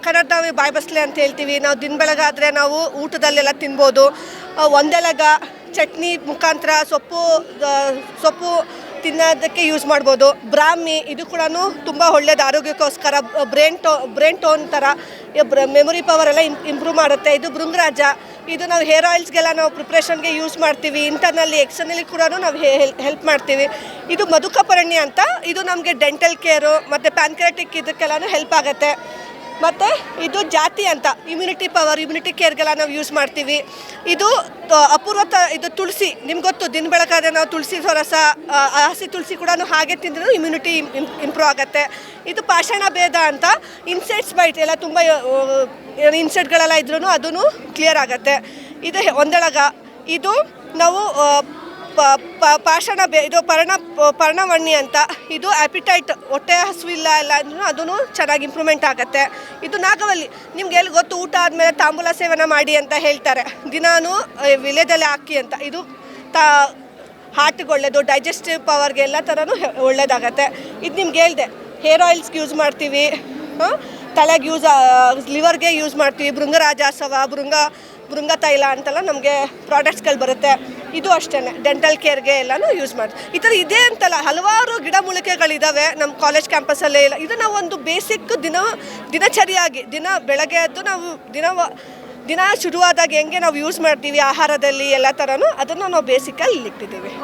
ಕನ್ನಡ ನಾವು ಬಾಯಿ ಬಸ್ಲೆ ಅಂತ ಹೇಳ್ತೀವಿ. ನಾವು ದಿನ ಬೆಳಗಾದರೆ ನಾವು ಊಟದಲ್ಲೆಲ್ಲ ತಿನ್ಬೋದು. ಒಂದೆಲಗ ಚಟ್ನಿ ಮುಖಾಂತರ ಸೊಪ್ಪು ತಿನ್ನೋದಕ್ಕೆ ಯೂಸ್ ಮಾಡ್ಬೋದು. ಬ್ರಾಹ್ಮಿ ಇದು ಕೂಡ ತುಂಬ ಒಳ್ಳೇದು ಆರೋಗ್ಯಕ್ಕೋಸ್ಕರ. ಬ್ರೈನ್ ಟೋನ್ ಥರ ಮೆಮೊರಿ ಪವರ್ ಎಲ್ಲ ಇಂಪ್ರೂವ್ ಮಾಡುತ್ತೆ. ಇದು ಭೃಂಗರಾಜ, ಇದು ನಾವು ಹೇರ್ ಆಯಿಲ್ಸ್ಗೆಲ್ಲ ನಾವು ಪ್ರಿಪ್ರೇಷನ್ಗೆ ಯೂಸ್ ಮಾಡ್ತೀವಿ. ಇಂಟರ್ನಲ್ಲಿ ಎಕ್ಸ್ಟರ್ನಲ್ಲಿ ಕೂಡ ನಾವು ಹೆಲ್ಪ್ ಮಾಡ್ತೀವಿ. ಇದು ಮಧುಕಪರ್ಣಿ ಅಂತ, ಇದು ನಮಗೆ ಡೆಂಟಲ್ ಕೇರು ಮತ್ತು ಪ್ಯಾನ್ಕ್ರಿಯಾಟಿಕ್ ಇದಕ್ಕೆಲ್ಲನೂ ಹೆಲ್ಪ್ ಆಗುತ್ತೆ. ಮತ್ತು ಇದು ಜಾತಿ ಅಂತ, ಇಮ್ಯುನಿಟಿ ಕೇರ್ಗೆಲ್ಲ ನಾವು ಯೂಸ್ ಮಾಡ್ತೀವಿ. ಇದು ಇದು ತುಳಸಿ, ನಿಮ್ಗೆ ಗೊತ್ತು, ದಿನ ಬೆಳಕಾದ್ರೆ ನಾವು ತುಳಸಿ ರಸ, ಹಸಿ ತುಳಸಿ ಕೂಡ ಹಾಗೆ ತಿಂದ್ರೂ ಇಮ್ಯುನಿಟಿ ಇಂಪ್ರೂವ್ ಆಗುತ್ತೆ. ಇದು ಪಾಷಾಣ ಭೇದ ಅಂತ, ಇನ್ಸೆಕ್ಟ್ಸ್ ಬೈಟ್ ಎಲ್ಲ ತುಂಬ ಇನ್ಸೆಕ್ಟ್ಗಳೆಲ್ಲ ಇದ್ರೂ ಅದೂ ಕ್ಲಿಯರ್ ಆಗುತ್ತೆ. ಇದು ಒಂದೆಳಗ, ಇದು ನಾವು ಇದು ಪರ್ಣವಣ್ಣಿ ಅಂತ, ಇದು ಆ್ಯಪಿಟೈಟ್, ಹೊಟ್ಟೆ ಹಸುವಿಲ್ಲ ಎಲ್ಲ ಅಂದ್ರೂ ಅದೂ ಚೆನ್ನಾಗಿ ಇಂಪ್ರೂವ್ಮೆಂಟ್ ಆಗುತ್ತೆ. ಇದು ನಾಗವಲ್ಲಿ, ನಿಮ್ಗೆ ಎಲ್ಲಿ ಗೊತ್ತು, ಊಟ ಆದಮೇಲೆ ತಾಂಬೂಲ ಸೇವನೆ ಮಾಡಿ ಅಂತ ಹೇಳ್ತಾರೆ, ದಿನಾನು ವಿಲೇದಲ್ಲೇ ಹಾಕಿ ಅಂತ. ಇದು ಹಾರ್ಟ್ಗೆ ಒಳ್ಳೆಯದು, ಡೈಜೆಸ್ಟಿವ್ ಪವರ್ಗೆ ಎಲ್ಲ ಥರನೂ ಒಳ್ಳೆಯದಾಗತ್ತೆ. ಇದು ನಿಮ್ಗೆ ಹೇಳಿದೆ, ಹೇರ್ ಆಯಿಲ್ಸ್ಗೆ ಯೂಸ್ ಮಾಡ್ತೀವಿ, ತಲೆಗೆ ಲಿವರ್ಗೆ ಯೂಸ್ ಮಾಡ್ತೀವಿ. ಭೃಂಗರಾಜಾಸವ, ಭೃಂಗ ತೈಲ ಅಂತೆಲ್ಲ ನಮಗೆ ಪ್ರಾಡಕ್ಟ್ಸ್ಗಳು ಬರುತ್ತೆ. ಇದು ಅಷ್ಟೇ, ಡೆಂಟಲ್ ಕೇರ್ಗೆ ಎಲ್ಲನೂ ಯೂಸ್ ಮಾಡ್ತೀವಿ. ಈ ಥರ ಇದೆ ಅಂತಲ್ಲ, ಹಲವಾರು ಗಿಡಮೂಲಿಕೆಗಳಿದ್ದಾವೆ ನಮ್ಮ ಕಾಲೇಜ್ ಕ್ಯಾಂಪಸಲ್ಲೇ. ಇಲ್ಲ, ಇದು ನಾವು ಒಂದು ಬೇಸಿಕ್ ದಿನಚರಿಯಾಗಿ ಬೆಳಗ್ಗೆ ಎದ್ದು ನಾವು ದಿನ ಶುರುವಾದಾಗ ಹೆಂಗೆ ನಾವು ಯೂಸ್ ಮಾಡ್ತೀವಿ ಆಹಾರದಲ್ಲಿ ಎಲ್ಲ ಥರನೂ, ಅದನ್ನು ನಾವು ಬೇಸಿಕಲ್ಲಿ ಇಟ್ಟಿದ್ದೀವಿ.